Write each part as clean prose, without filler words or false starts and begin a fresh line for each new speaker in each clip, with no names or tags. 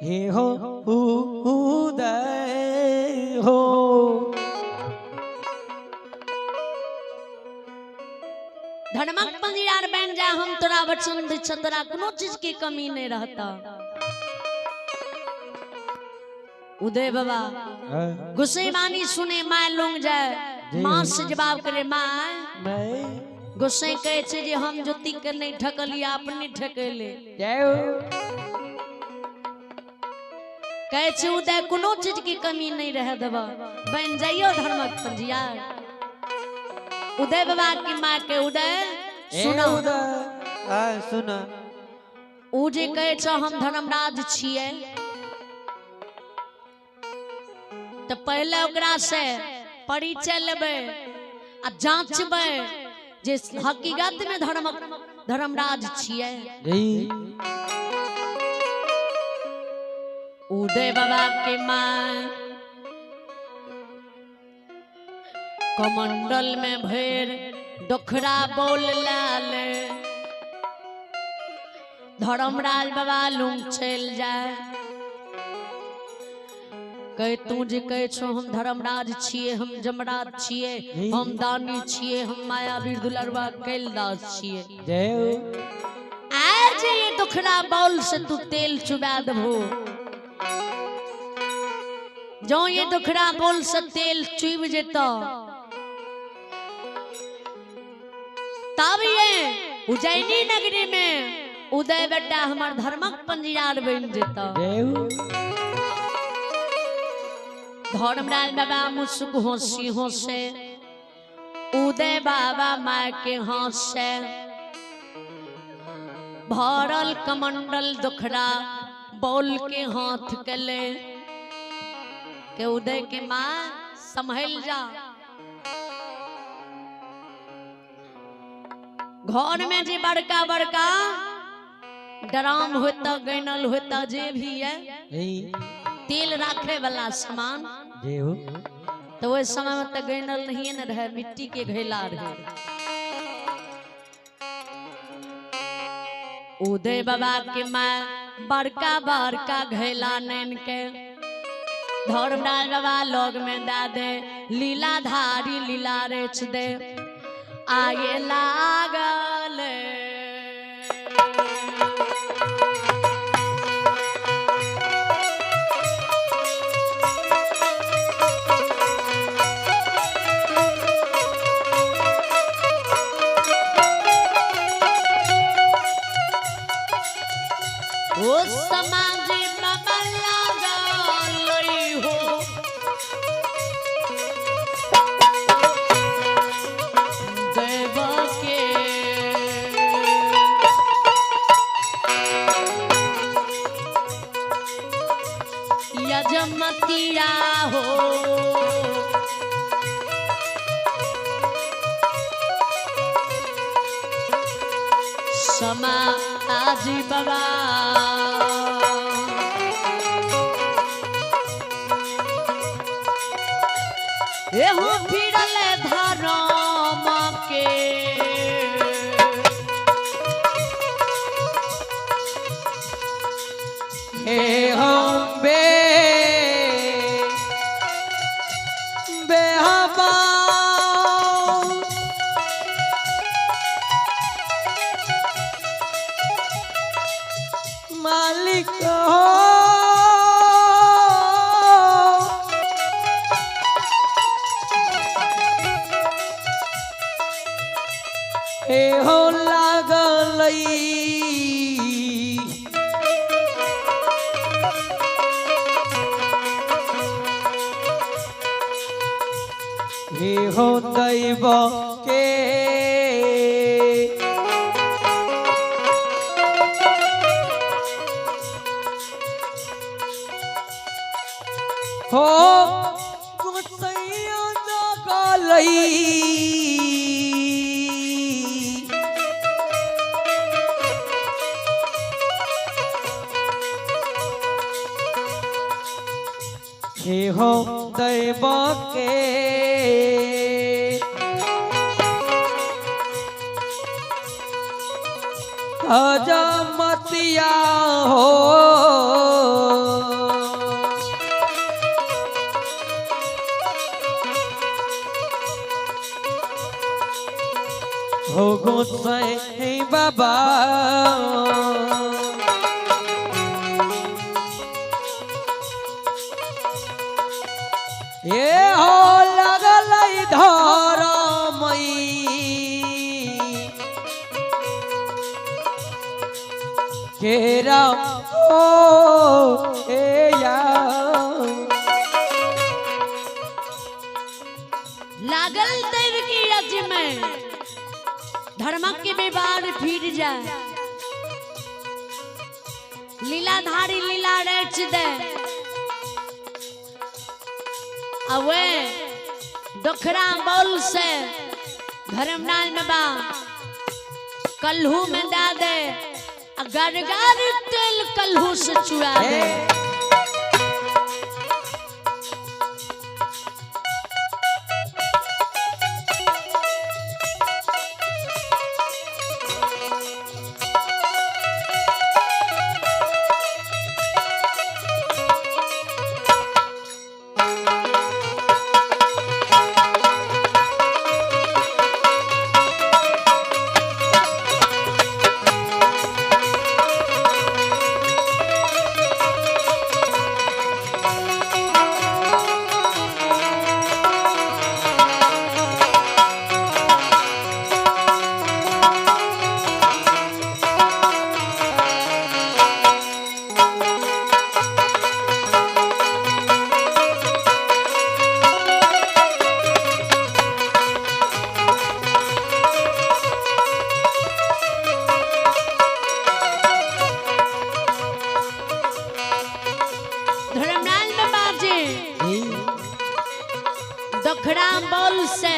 हे हो उदय हो।
धर्मक पंजीरार बन जा हम तोरा वचन दै छ तोरा कोनो चीज की कमी नहीं रहता। उदय बाबा गुस्सेबानी सुने माय लुंग जाए मां से जवाब करे माय गुस्से कहे छे जे हम ज्योति के नहीं ठकलिया अपने ठकेले कहे छे उदय कोनो चीज की कमी नहीं रह देबा बन जाइयो धर्मक पंजीरार। उदय बाबा की माँ के उदय सुना
सुना
उ जे कहे छ हम धर्मराज छिए तो पहले ओकरा से परिचय लेबे आ जांचबे जे हकीकत में धर्मराज छिए। उदय बाबा के माँ कमंडल में भैर डोखरा बोल लाले धर्मराज बाबा लुंग चल जाए कहे तू जे कहे छो हम धर्मराज छिए हम जमराज छिए हम दानी छिए हम मायावीर दुलरवा कैलदास छिए। आज ये डोखरा बोल से तू तेल चुबा देबो जो ये डोखरा बोल से तेल चुब जेता तब ये उज्जैनी नगरी में उदय बेटा हमार धर्मक पंजीरार बन जेता। धर्मराज बाबा मुस्क हंसी हंसे उदय बाबा माँ के हंसे भरल कमंडल दुखरा बोल के हाथ के ले के उदय के माँ संभल जा घर में जे बड़का बड़का ड्राम होता गैनल होता जे भी है तेल राखे वाला सामान तो वो समय में तो गैनल नहीं न रहे मिट्टी के घैला रहे। उदय बाबा के माँ बड़का बड़का घैला नैन के धर्मराज बाबा लोग में दा दे लीला धारी लीला रेच दे आगे लागल ओ समाज बाबा लागल हो देव के यजमतिया हो समा आजी बाबा एहो फिरल धर्म के
हे हम बेहबा मालिक हो हे हो लागलई हे हो दैव के हो कुसैया जगलई हे हो दैव के हजमतिया हो बाबा ये हो लगल धरमई केरा ओ ए या
लागल देव की रज में धर्मक के विवाद फिर जाए लीलाधारी लीला रच दे अवे दोखरा बोल से धर्मनाल में बा कल्हू में दा दे गरगर तेल कल्हू से चुरा दे दोखड़ा बोल से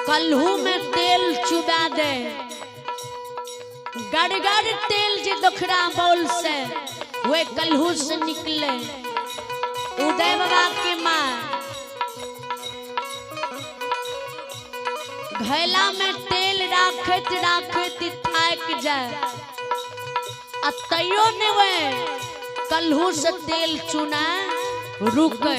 कल्हू में तेल चुबा दे गड़गड़ तेल जे दोखड़ा बोल से वे कल्हू से निकले उदय बाबा के माँ घैला में तेल राखत राखत थाक जाए अतयो ने वे कल्हू से तेल चुना रुके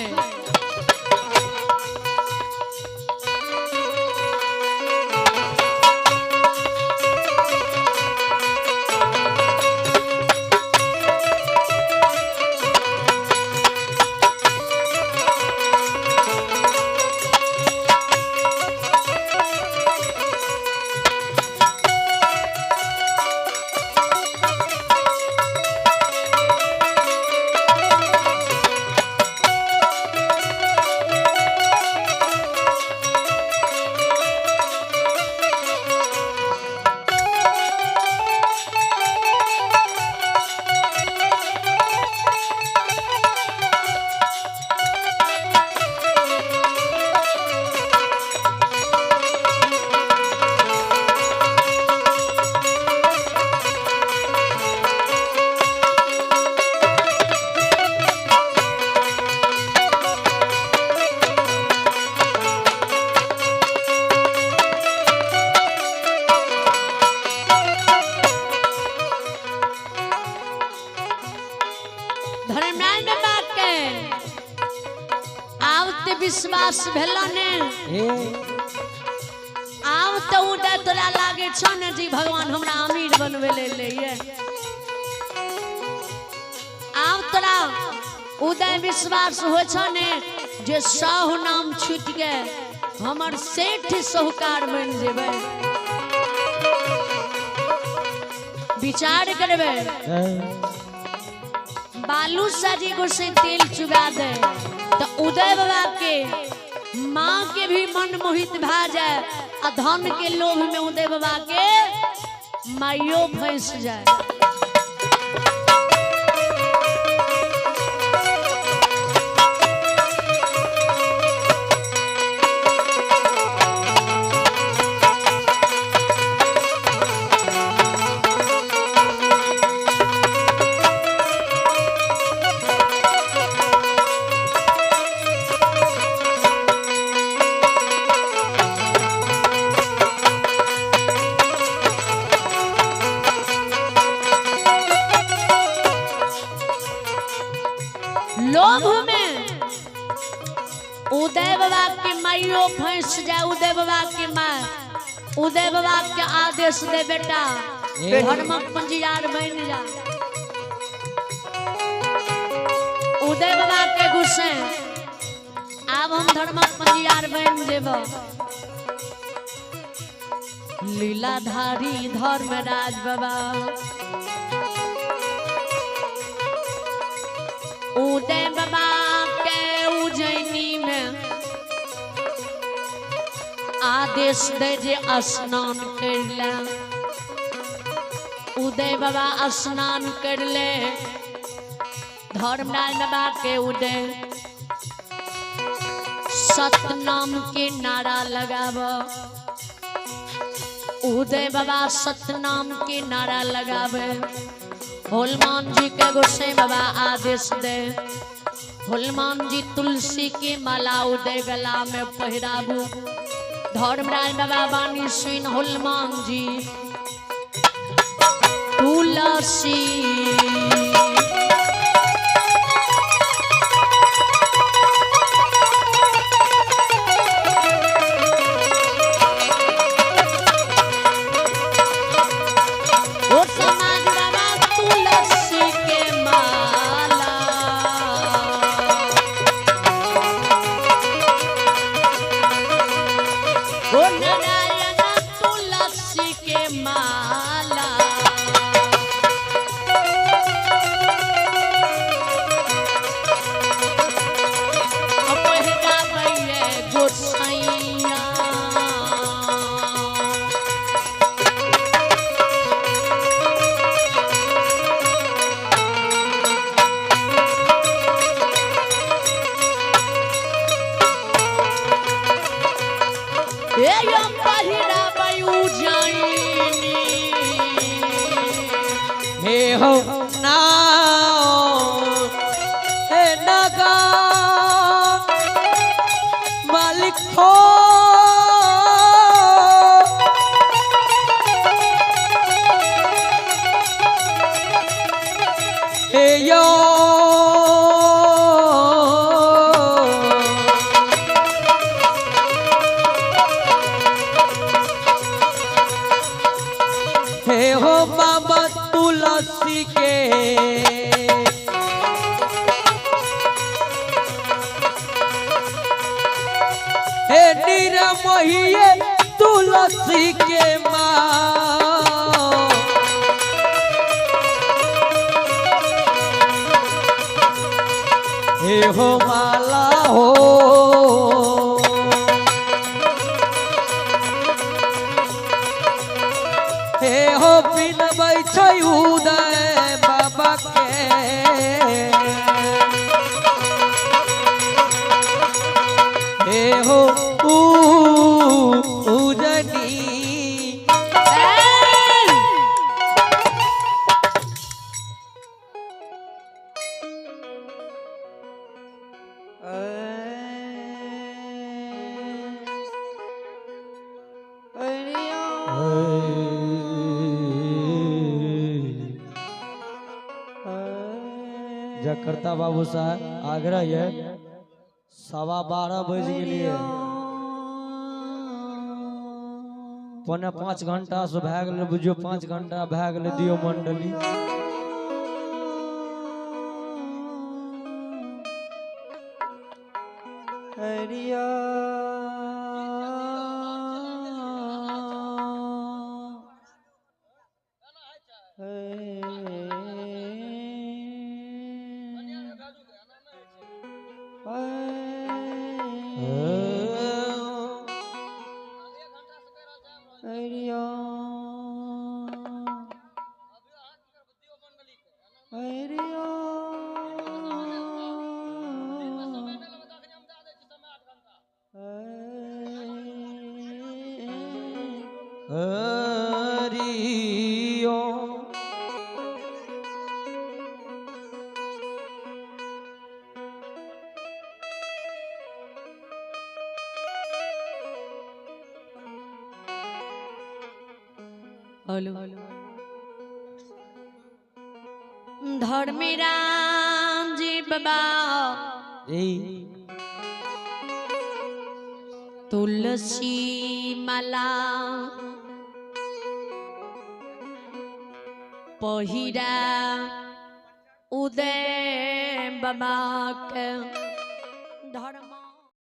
विश्वास भेला ने आव तो उदय तोरा लागे छ ने जी भगवान हमरा अमीर बनवे ले ये आव तोरा उदय विश्वास हो छ ने जे साहु नाम छूट गए हमर सेठ साहूकार बन जेबे विचार करबे बालू साजी को से तेल चुगा दे तो उदय बाबा के माँ के भी मन मोहित भा जाए और धन के लोभ में उदय बाबा के माइयो फंस जाए लोभ में उदय बाबा के माइयो फंस जाए उदय बाबा के माँ उदय बाबा के आदेश दे बेटा धर्मक पंजीदार बन जा। उदय बाबा के गुस्से अब हम धर्मक पंजीदार बन जेब। लीलाधारी धर्मराज बाबा उदय बाबा के उज्जैनी में आदेश दे जे स्नान कर ले। उदय बाबा स्नान कर ले धर्मराज बाबा के उदय सतनाम के नारा लगाव। उदय बाबा सतनाम के नारा लगावे। हनुमान जी के गोसाई बाबा आदेश दे। हनुमान जी तुलसी की माला उदय गला में पहिराबू। धर्मराज बाबा बानी सुन हनुमान जी तुलसी
हो ना हे नगा मालिक हो हे यो हे हो बाबा तुलसी के हे निरमोहिए तुलसी के माँ हे हो माला हो हे हो बिन बैठै उदय बाबा के हे हो उजनी जकर्ता बाबू साहब आग्रह है 12:15 बज गए 5 घंटा से भए गेल बुझियो 5 घंटा भए गेल दियो मंडली हरिया
धर्मराज जी बाबा तुलसी माला पहिरा उदय बाबा के धर्म